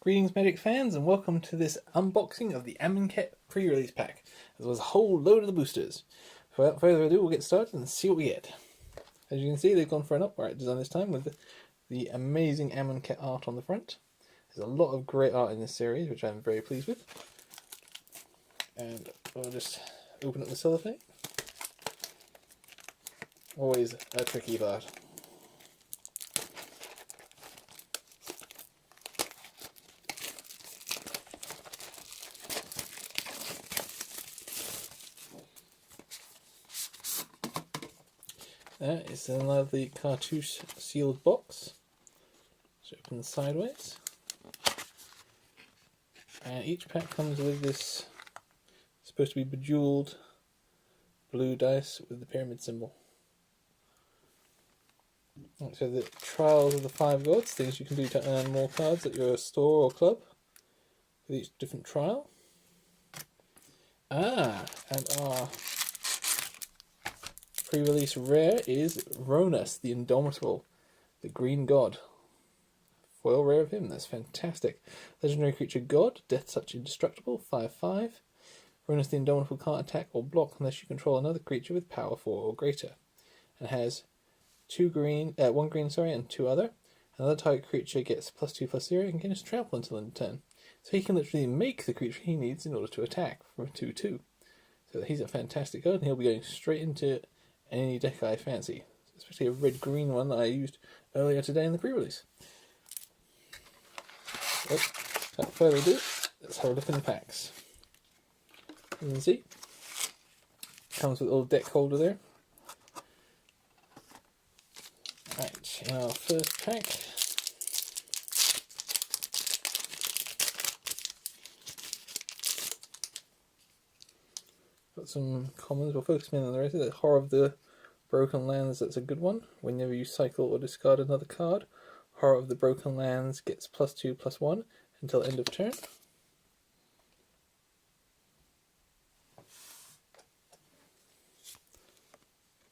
Greetings Magic fans and welcome to this unboxing of the Amonkhet pre-release pack, as well as a whole load of the boosters. Without further ado, we'll get started and see what we get. As you can see, they've gone for an upright design this time with the amazing Amonkhet art on the front. There's a lot of great art in this series, which I'm very pleased with. And we'll just open up the cellophane. Always a tricky part. It's a lovely cartouche sealed box. It's open sideways. And each pack comes with this supposed to be bejeweled blue dice with the pyramid symbol. So the trials of the 5 gods, things you can do to earn more cards at your store or club with each different trial. And our pre-release rare is Ronus, the Indomitable, the Green God. Foil rare of him, that's fantastic. Legendary creature God, Death Touch Indestructible, 5/5. Ronus the Indomitable can't attack or block unless you control another creature with power 4 or greater. And has 1 green, and 2 other. Another target creature gets +2/+0 and gains trample until end of turn. So he can literally make the creature he needs in order to attack from 2/2. So he's a fantastic card, and he'll be going straight into any deck I fancy, especially a red-green one that I used earlier today in the pre-release. Without further ado, let's have a look in the packs. As you can see, comes with a little deck holder there. Right, in our first pack, got some commons. We'll focus mainly on the rest of it. Horror of the Broken Lands, that's a good one. Whenever you cycle or discard another card, Horror of the Broken Lands gets +2/+1 until end of turn.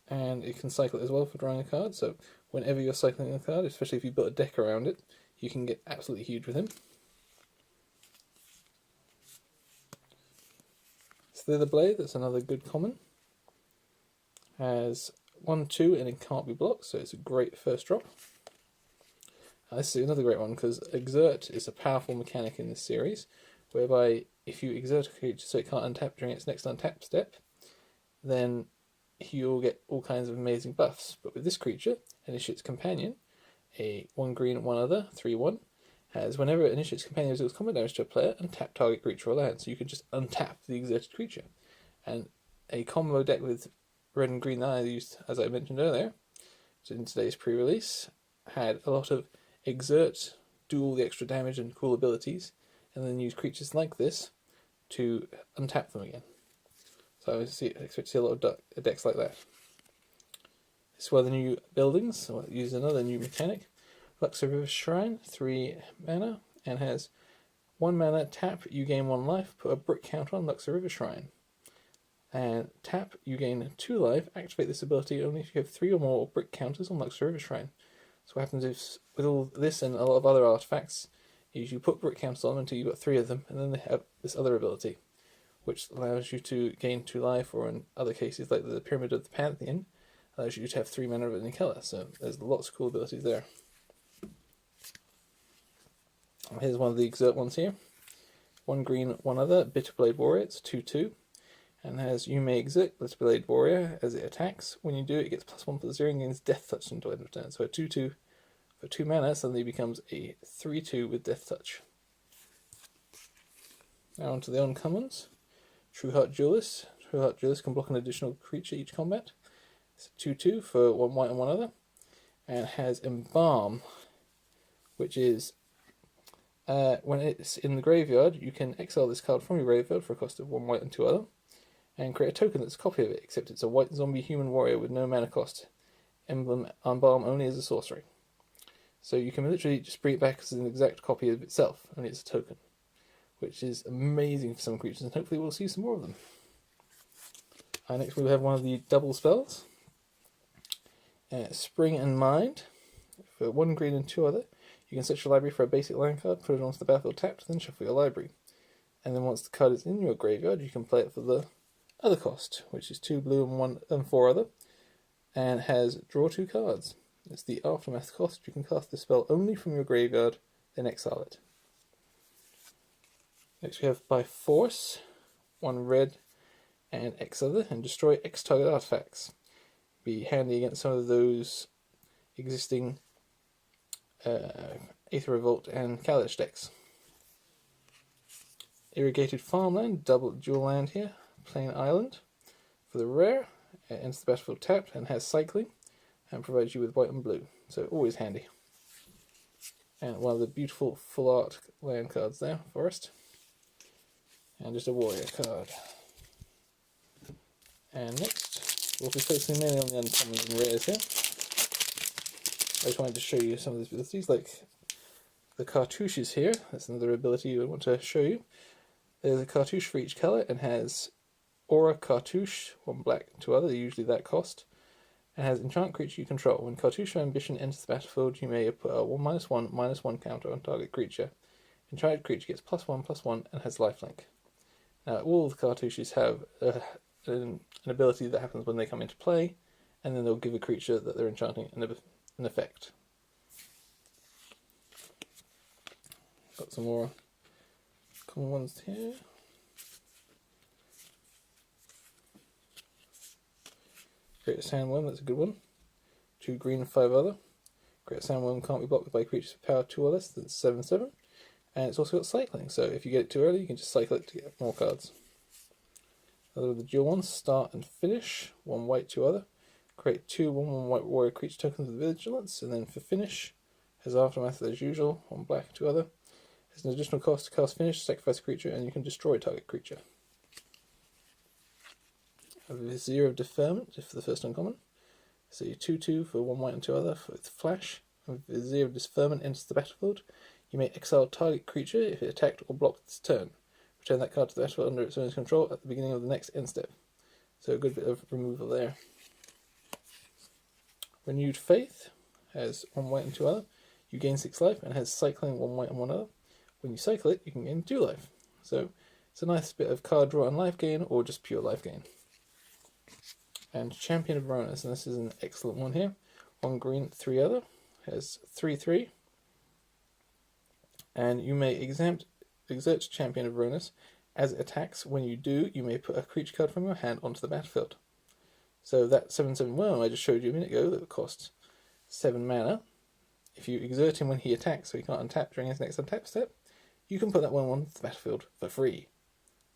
And it can cycle as well for drawing a card, so whenever you're cycling a card, especially if you built a deck around it, you can get absolutely huge with him. Slither Blade, that's another good common. Has 1/2 and it can't be blocked, so it's a great first drop. This is another great one because Exert is a powerful mechanic in this series, whereby if you exert a creature so it can't untap during its next untap step, then you'll get all kinds of amazing buffs. But with this creature, Initiate's Companion, a 1 green, 1 other, 3/1, has whenever Initiate's Companion deals combat damage to a player, untap target creature or land. So you can just untap the exerted creature. And a combo deck with red and green that I used, as I mentioned earlier, so in today's pre-release, had a lot of exert, do all the extra damage and cool abilities, and then use creatures like this to untap them again. So I expect to see a lot of decks like that. This is one of the new buildings, so I'll use another new mechanic. Luxor River Shrine, 3 mana, and has 1 mana, tap, you gain 1 life, put a brick counter on Luxor River Shrine. And tap, you gain 2 life, activate this ability only if you have 3 or more brick counters on Luxor River Shrine. So what happens is, with all this and a lot of other artifacts, is you put brick counters on until you've got 3 of them, and then they have this other ability, which allows you to gain 2 life, or in other cases, like the Pyramid of the Pantheon, allows you to have 3 mana of any colour. So there's lots of cool abilities there. Here's one of the exert ones here. 1 green, 1 other, Bitterblade Warrior, it's 2/2. And has you may exert Bitterblade Warrior as it attacks. When you do, it gets +1/+0 and gains Death Touch until end of turn. So a 2/2 for 2 mana suddenly becomes a 3/2 with Death Touch. Now onto the uncommons. Trueheart Duelist. Trueheart Duelist can block an additional creature each combat. It's a 2/2 for 1 white and 1 other. And has Embalm, which is when it's in the graveyard, you can exile this card from your graveyard for a cost of 1 white and 2 other, and create a token that's a copy of it, except it's a white zombie human warrior with no mana cost. Embalm only as a sorcery. So you can literally just bring it back as an exact copy of itself, only it's a token, which is amazing for some creatures, and hopefully we'll see some more of them. Next we'll have one of the double spells. Spring and Mind. For 1 green and 2 other, You can search your library for a basic land card, put it onto the battlefield tapped, then shuffle your library. And then once the card is in your graveyard, you can play it for the other cost, which is 2 blue and 1 and 4 other, and has draw 2 cards. It's the Aftermath cost. You can cast the spell only from your graveyard, then exile it. Next we have by force, 1 red and X other, and destroy X target artifacts. Be handy against some of those existing Aether Revolt and Kaladesh decks. Irrigated Farmland, double dual land here, Plain Island. For the rare, it enters the battlefield tapped and has cycling, and provides you with white and blue, so always handy. And one of the beautiful full art land cards there, Forest. And just a warrior card. And next, we'll be focusing mainly on the uncommons and rares here. I just wanted to show you some of these abilities, like the cartouches here. That's another ability you would want to show you. There's a cartouche for each colour and has Aura Cartouche, 1 black, 2 other, usually that cost. And has enchant creature you control. When Cartouche of Ambition enters the battlefield, you may put a 1/1/1 counter on target creature. Enchanted creature gets +1/+1 and has lifelink. Now, all of the cartouches have an ability that happens when they come into play, and then they'll give a creature that they're enchanting an effect. Got some more common ones here. Great Sandworm, that's a good one. 2 green and 5 other. Great Sandworm can't be blocked by creatures with power 2 or less, that's 7/7. And it's also got cycling, so if you get it too early, you can just cycle it to get more cards. Other of the dual ones, Start and Finish, 1 white, 2 other. Create 2 1/1 white warrior creature tokens with vigilance, and then for Finish, has Aftermath as usual, 1 black, 2 other. There's an additional cost to cast Finish, sacrifice a creature, and you can destroy a target creature. A Vizier of Deferment for the first uncommon. So 2/2 for 1 white and 2 other with Flash. A Vizier of Deferment enters the battlefield. You may exile target creature if it attacked or blocked its turn. Return that card to the battlefield under its owner's control at the beginning of the next end step. So a good bit of removal there. Renewed Faith has 1 white and 2 other. You gain 6 life and has cycling 1 white and 1 other. When you cycle it, you can gain 2 life. So it's a nice bit of card draw and life gain, or just pure life gain. And Champion of Varonis, and this is an excellent one here. 1 green, 3 other. Has 3/3. And you may exert Champion of Varonis as it attacks. When you do, you may put a creature card from your hand onto the battlefield. So that 7/7 worm I just showed you a minute ago that costs 7 mana, if you exert him when he attacks, so he can't untap during his next untap step, you can put that one onto the battlefield for free.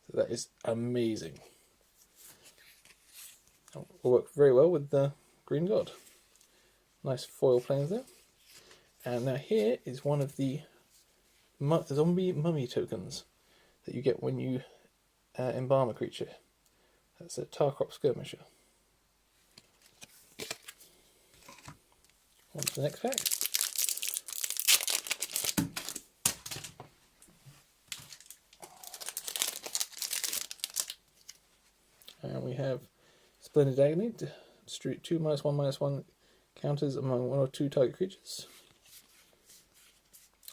So that is amazing. Will work very well with the Green God. Nice foil planes there. And now here is one of the zombie mummy tokens that you get when you embalm a creature. That's a Tarkrop Skirmisher. On to the next pack. And we have Splendid Agony, distribute 2 -1/-1 counters among 1 or 2 target creatures.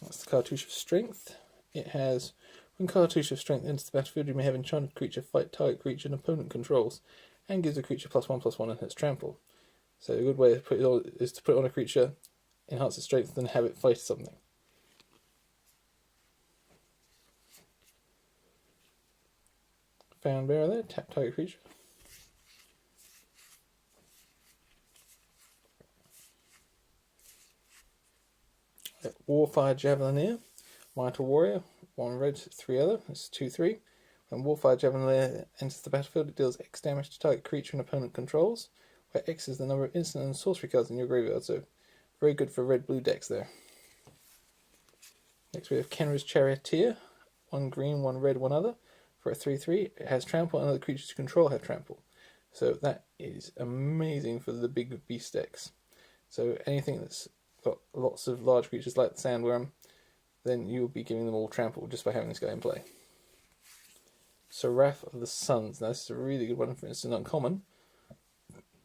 That's the Cartouche of Strength. It has, when Cartouche of Strength enters the battlefield, you may have enchanted creature fight target creature an opponent controls, and gives the creature +1/+1 and has trample. So a good way to put it on is to put it on a creature, enhance its strength, and have it fight something. Found Bearer there, tap target creature. Warfire Javelineer, Vital Warrior, 1 red, 3 other, that's 2/3. When Warfire Javelineer enters the battlefield, it deals X damage to target creature an opponent controls, where X is the number of instant and sorcery cards in your graveyard, so very good for red-blue decks there. Next we have Kenra's Charioteer, 1 green, 1 red, 1 other, for a 3/3. It has trample and other creatures you control have trample. So that is amazing for the big beast decks. So anything that's got lots of large creatures like the Sandworm, then you'll be giving them all trample just by having this guy in play. Seraph of the Suns. Now this is a really good one for instance uncommon.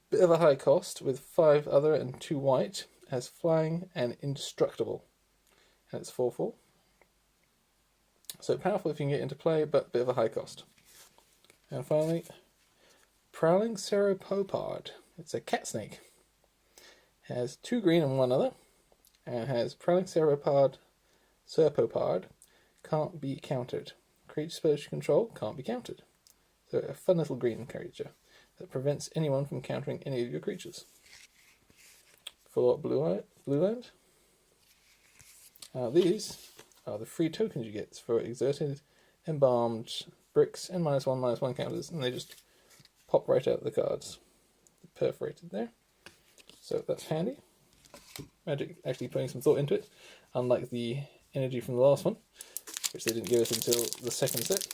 Bit of a high cost with 5 other and 2 white. Has flying and indestructible. and it's 4/4. So powerful if you can get into play, but a bit of a high cost. And finally, Prowling Ceropopard. It's a cat snake. It has 2 green and 1 other, and has Prowling Ceropopard, can't be countered. Creature spells you control can't be countered. So a fun little green creature that prevents anyone from countering any of your creatures. For blue land. These are the free tokens you get for exerted, embalmed, bricks, and -1/-1 counters, and they just pop right out of the cards. Perforated there. So that's handy. Magic actually putting some thought into it, unlike the energy from the last one, which they didn't give us until the second set.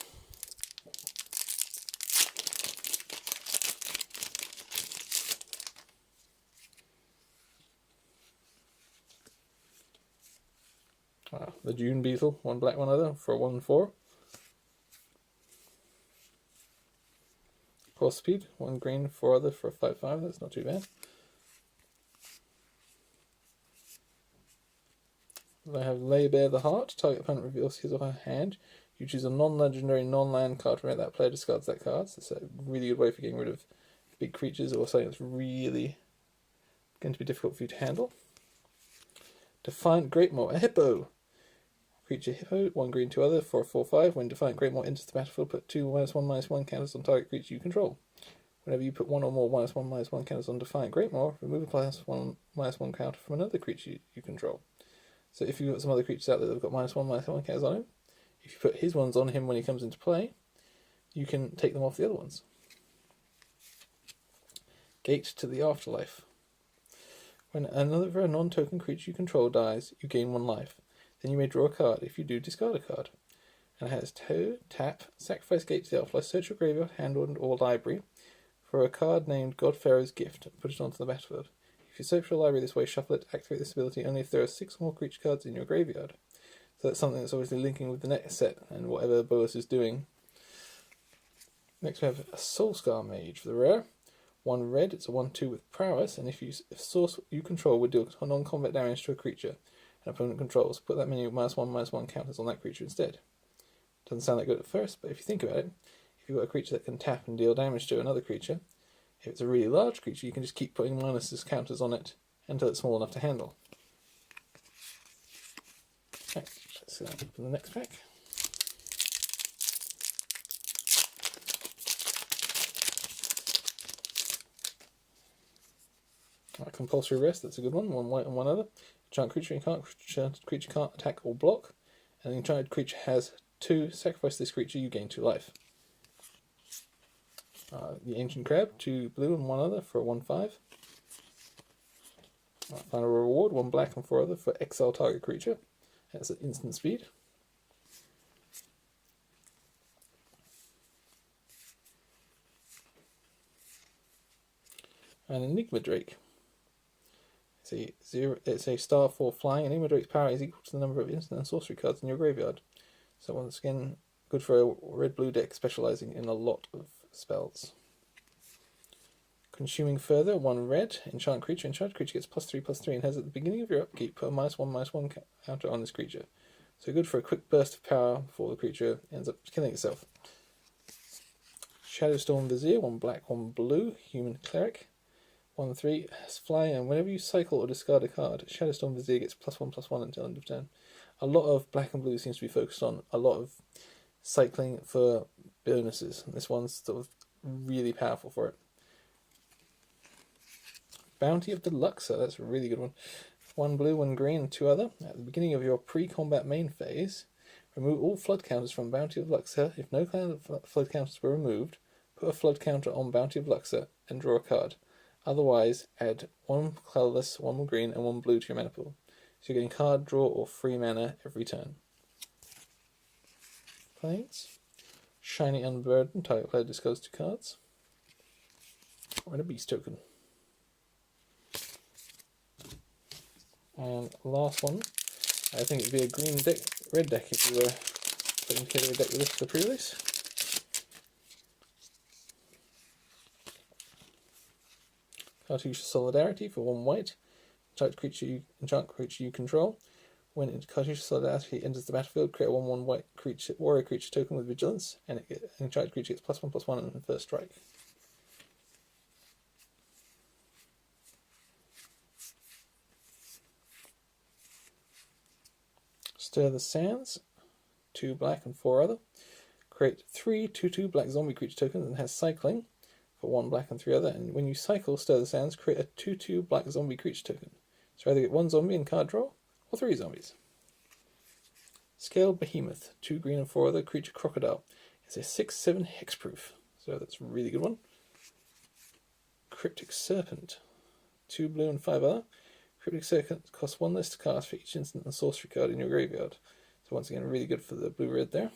The Dune Beetle, 1 black, 1 other, for 1/4. Pulse Speed, 1 green, 4 other, for 5/5. That's not too bad. I have Lay Bare the Heart. Target opponent reveals his or her hand. You choose a non-legendary, non-land card from it. That player discards that card. So it's a really good way for getting rid of big creatures or something that's really going to be difficult for you to handle. Defiant Greatmaw, a hippo. Creature hippo, 1 green, 2 other, for 4/5. When Defiant Greatmaw enters the battlefield, put 2 -1/-1 counters on target creature you control. Whenever you put 1 or more -1/-1 counters on Defiant Greatmaw, remove a +1/-1 counter from another creature you control. So if you've got some other creatures out there that have got -1/-1 counters on him, if you put his ones on him when he comes into play, you can take them off the other ones. Gate to the Afterlife. When another non-token creature you control dies, you gain 1 life. Then you may draw a card. If you do, discard a card. And it has tap, sacrifice Gate to the Afterlife, search your graveyard, hand or library for a card named God Pharaoh's Gift, and put it onto the battlefield. If you search your library this way, shuffle it, activate this ability only if there are 6 or more creature cards in your graveyard. So that's something that's obviously linking with the next set and whatever Boas is doing. Next we have a Soulscar Mage for the rare. 1 red, it's a 1/2 with prowess, and if source you control would deal non-combat damage to a creature an opponent controls, put that many -1/-1 counters on that creature instead. Doesn't sound that good at first, but if you think about it, if you've got a creature that can tap and deal damage to another creature, if it's a really large creature, you can just keep putting minuses counters on it until it's small enough to handle. Okay, let's open the next pack. Compulsory Rest, that's a good one. 1 white and 1 other. Giant creature can't attack or block, and the enchanted creature has 2. Sacrifice this creature, you gain 2 life. The Ancient Crab, 2 blue and 1 other for 1/5. Final reward, 1 black and 4 other for exile target creature. That's at instant speed. And Enigma Drake. It's a star 4 flying. Enigma Drake's power is equal to the number of instant and sorcery cards in your graveyard. So once again, good for a red-blue deck specializing in a lot of spells. Consuming Further, 1 red, enchant creature. Enchanted creature gets +3/+3 and has at the beginning of your upkeep put a -1/-1 counter on this creature. So good for a quick burst of power before the creature ends up killing itself. Shadowstorm Vizier, 1 black, 1 blue, human cleric. 1/3, has flying, and whenever you cycle or discard a card, Shadowstorm Vizier gets +1/+1 until end of turn. A lot of black and blue seems to be focused on a lot of cycling for bonuses, and this one's sort of really powerful for it. Bounty of Deluxa, that's a really good one. 1 blue, 1 green, and 2 other. At the beginning of your pre-combat main phase, remove all flood counters from Bounty of Luxor. If no flood counters were removed, put a flood counter on Bounty of Luxor and draw a card. Otherwise, add 1 colourless, 1 green, and 1 blue to your mana pool. So you're getting card draw or free mana every turn. Planes. Shiny Unburdened, target player discards 2 cards. And a beast token. And last one, I think it'd be a green deck, red deck if you were putting together a deck with this for the pre-release. Cartouche Solidarity for 1 white. Enchant creature you control. When Cartouche Solidarity enters the battlefield, create a 1/1 white warrior creature token with vigilance, and an enchanted creature gets +1/+1 on the first strike. Stir the Sands, 2 black and 4 other. Create 3 2/2 black zombie creature tokens and has cycling for 1 black and 3 other. And when you cycle Stir the Sands, create a 2/2 black zombie creature token. So either get 1 zombie in card draw or 3 zombies. Scaled Behemoth, 2 green and 4 other. Creature Crocodile. It's a 6/7 hexproof, so that's a really good one. Cryptic Serpent, 2 blue and 5 other. Cryptic Serpent costs 1 less to cast for each instant and sorcery card in your graveyard. So once again, really good for the blue-red there.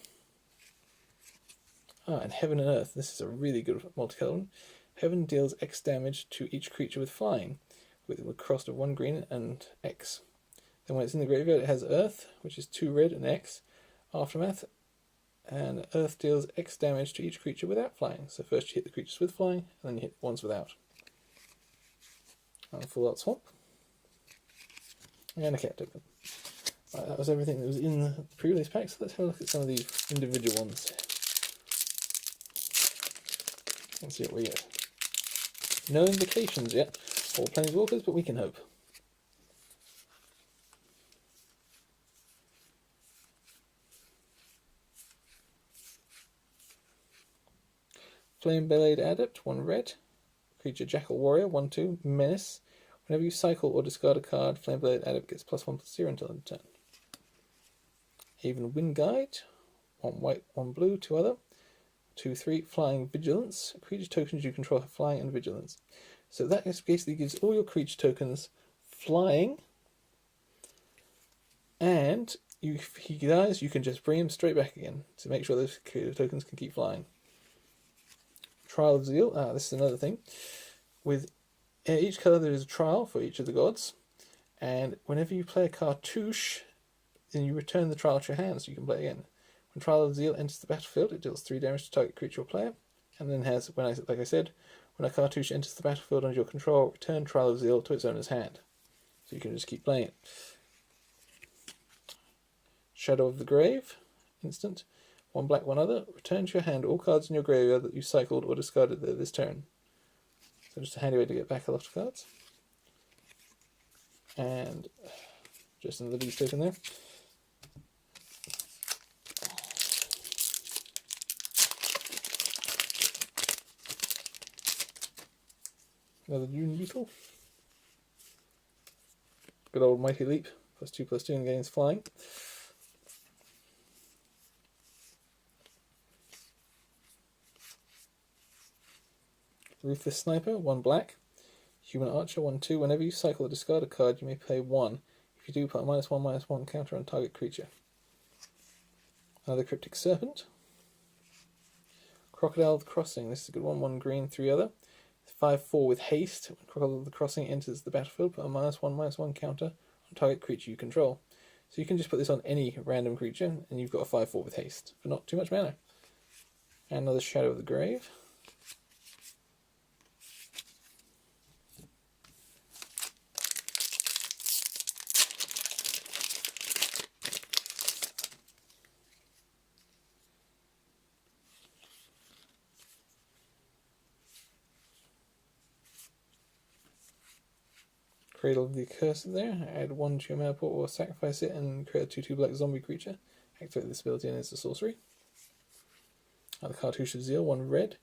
And Heaven and Earth. This is a really good multicolour one. Heaven deals X damage to each creature with flying, with a cost of 1 green and X. Then when it's in the graveyard, it has Earth, which is 2 red and X. Aftermath, and Earth deals X damage to each creature without flying. So first you hit the creatures with flying, and then you hit the ones without. And Full Out Swamp. And a cat token. Right, that was everything that was in the pre-release pack, so let's have a look at some of these individual ones. Let's see what we get. No indications yet, or Planeswalkers, but we can hope. Flameblade Adept, 1 red. Creature Jackal Warrior, 1/2, Menace. Whenever you cycle or discard a card, Flameblade Adept gets +1/+0 until end of turn. Haven Wind Guide, 1 white, 1 blue, 2 other. 2/3, Flying Vigilance. Creature tokens you control have flying and vigilance. So that basically gives all your creature tokens flying, and if he dies, you can just bring him straight back again to make sure those creature tokens can keep flying. Trial of Zeal. This is another thing. With each colour there is a trial for each of the gods, and whenever you play a cartouche, then you return the trial to your hand so you can play again. When Trial of Zeal enters the battlefield, it deals 3 damage to target creature or player, and then has, like I said, when a cartouche enters the battlefield under your control, return Trial of Zeal to its owner's hand. So you can just keep playing it. Shadow of the Grave, instant. 1 black, 1 other. Return to your hand all cards in your graveyard that you cycled or discarded there this turn. So just a handy way to get back a lot of cards. And just another beast token there. Another Dune Beetle. Good old Mighty Leap. +2/+2 and gains flying. Ruthless Sniper, 1 black. Human Archer, 1/2. Whenever you cycle or discard a card, you may play 1. If you do, put a -1/-1 counter on target creature. Another Cryptic Serpent. Crocodile of the Crossing. This is a good one. 1 green, 3 other. 5/4 with haste. When Crocodile of the Crossing enters the battlefield, put a -1/-1 counter on target creature you control. So you can just put this on any random creature, and you've got a 5/4 with haste, but not too much mana. And another Shadow of the Grave. Cradle of the Accursed there. Add 1 to your mana pool or sacrifice it and create a 2/2 black zombie creature. Activate this ability and it's a sorcery. The Cartouche of Zeal, 1 red.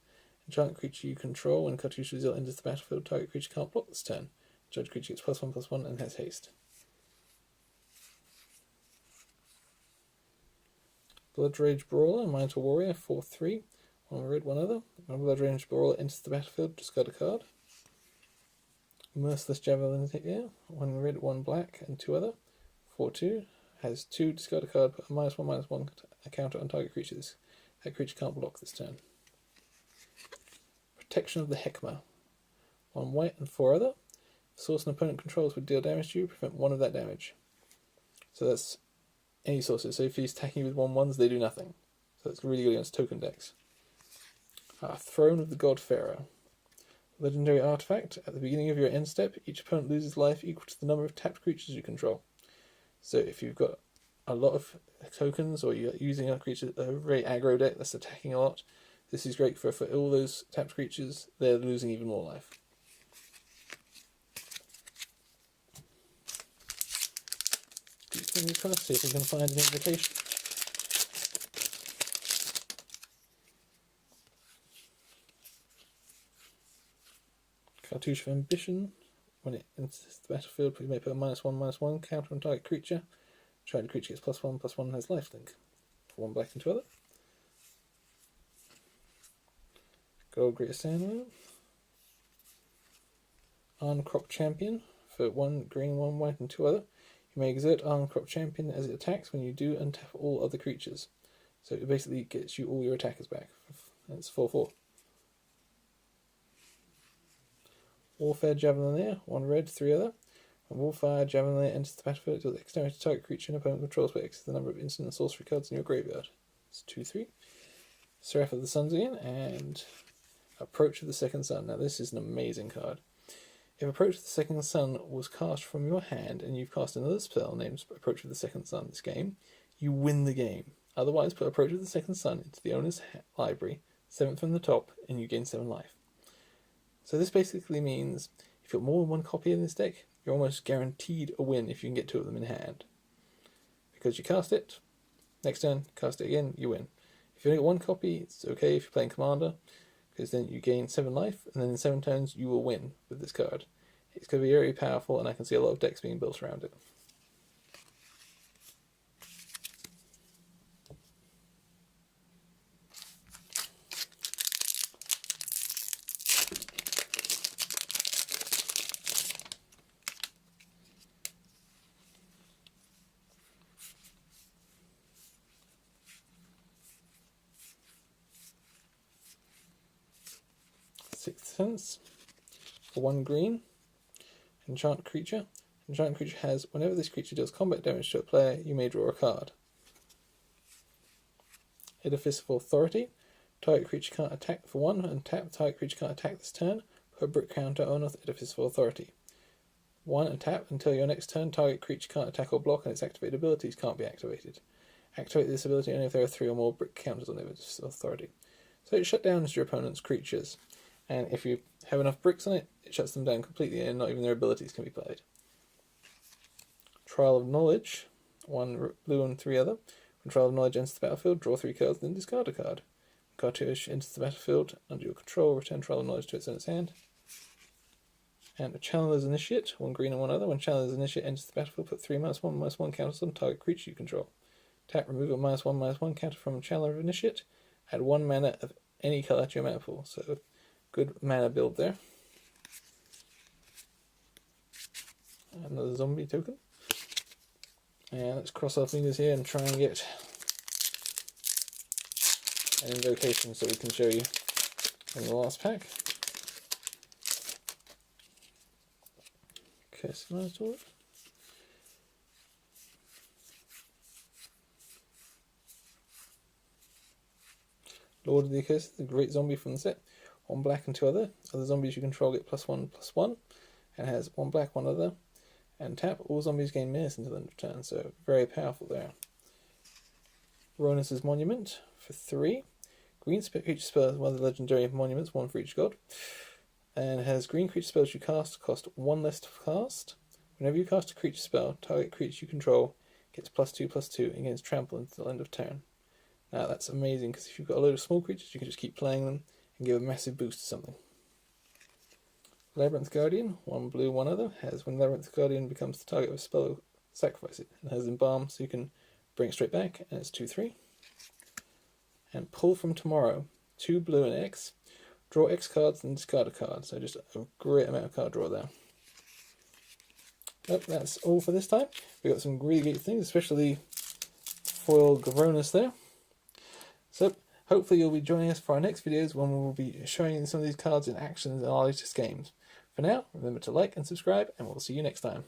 Enchant creature you control. When Cartouche of Zeal enters the battlefield, target creature can't block this turn. Judge creature gets +1/+1 and has haste. Blood Rage Brawler, Minotaur Warrior, 4/3. 1 red, 1 other. When Blood Rage Brawler enters the battlefield, discard a card. Merciless Javelin here, 1 red, 1 black, and 2 other. 4/2. Has 2, discard a card, put a -1/-1 counter on target creatures. That creature can't block this turn. Protection of the Heckma. 1 white and 4 other. If source an opponent controls would deal damage to you, prevent 1 of that damage. So that's any sources. So if he's attacking you with 1/1s, they do nothing. So it's really good against token decks. Throne of the God Pharaoh. Legendary artifact. At the beginning of your end step, each opponent loses life equal to the number of tapped creatures you control. So if you've got a lot of tokens, or you're using a creature, a very aggro deck that's attacking a lot, this is great for all those tapped creatures. They're losing even more life. Let me see if we can find an invocation. Cartouche of Ambition. When it enters the battlefield, you may put a -1/-1 counter on target creature. Target creature gets +1/+1 and has lifelink. For 1 black and 2 other. Gold Greater Sandwell. Arncrop Champion. For 1 green, 1 white and 2 other. You may exert Arncrop Champion as it attacks. When you do, untap all other creatures. So it basically gets you all your attackers back. And it's 4/4. Warfare Javelinier, 1 red, 3 other. When Warfare Javelinier enters the battlefield, deals X damage to target creature and opponent controls by X the number of instant and sorcery cards in your graveyard. It's 2/3. Seraph of the Suns again, and Approach of the Second Sun. Now this is an amazing card. If Approach of the Second Sun was cast from your hand and you've cast another spell named Approach of the Second Sun this game, you win the game. Otherwise, put Approach of the Second Sun into the owner's library, 7th from the top, and you gain 7 life. So this basically means if you've got more than 1 copy in this deck, you're almost guaranteed a win if you can get 2 of them in hand. Because you cast it, next turn, cast it again, you win. If you only got 1 copy, it's okay if you're playing Commander, because then you gain 7 life, and then in 7 turns you will win with this card. It's going to be very powerful, and I can see a lot of decks being built around it. Sixth Sense. For 1 green. Enchant Creature. Enchant Creature has, whenever this creature deals combat damage to a player, you may draw a card. Edifice of Authority. Target creature can't attack for 1, and tap. Target creature can't attack this turn. Put a brick counter on Edifice of Authority. 1 and tap until your next turn. Target creature can't attack or block, and its activated abilities can't be activated. Activate this ability only if there are 3 or more brick counters on Edifice of Authority. So it shutdowns your opponent's creatures. And if you have enough bricks on it, it shuts them down completely and not even their abilities can be played. Trial of Knowledge, 1 blue and 3 other. When Trial of Knowledge enters the battlefield, draw 3 cards, then discard a card. When Cartouche enters the battlefield, under your control, return Trial of Knowledge to its owner's hand. And a Challenger's Initiate, 1 green and 1 other. When Challenger's Initiate enters the battlefield, put 3 -1/-1 counters on target creature you control. Tap, remove a -1/-1 counter from a Challenger Initiate. Add 1 mana of any colour to your mana pool. So good mana build there. Another zombie token. And let's cross our fingers here and try and get an invocation so we can show you in the last pack. Customized order. Lord of the Accursed, the great zombie from the set. 1 black and 2 other. Other zombies you control get +1/+1, and has 1 black, 1 other. And tap, all zombies gain menace until the end of turn, so very powerful there. Ronus' Monument for 3. Green creature spell is one of the legendary monuments, 1 for each god. And has green creature spells you cast cost 1 less to cast. Whenever you cast a creature spell, target creature you control gets +2/+2 and gains trample until the end of turn. Now that's amazing, because if you've got a load of small creatures, you can just keep playing them and give a massive boost to something. Labyrinth Guardian, 1 blue, 1 other, has when Labyrinth Guardian becomes the target of a spell, sacrifice it. It has Embalm, so you can bring it straight back, and it's 2/3. And Pull from Tomorrow, 2 blue and X. Draw X cards and discard a card, so just a great amount of card draw there. Well, that's all for this time. We got some really great things, especially foil Gavronis there. So hopefully you'll be joining us for our next videos when we'll be showing you some of these cards in action in our latest games. For now, remember to like and subscribe, and we'll see you next time.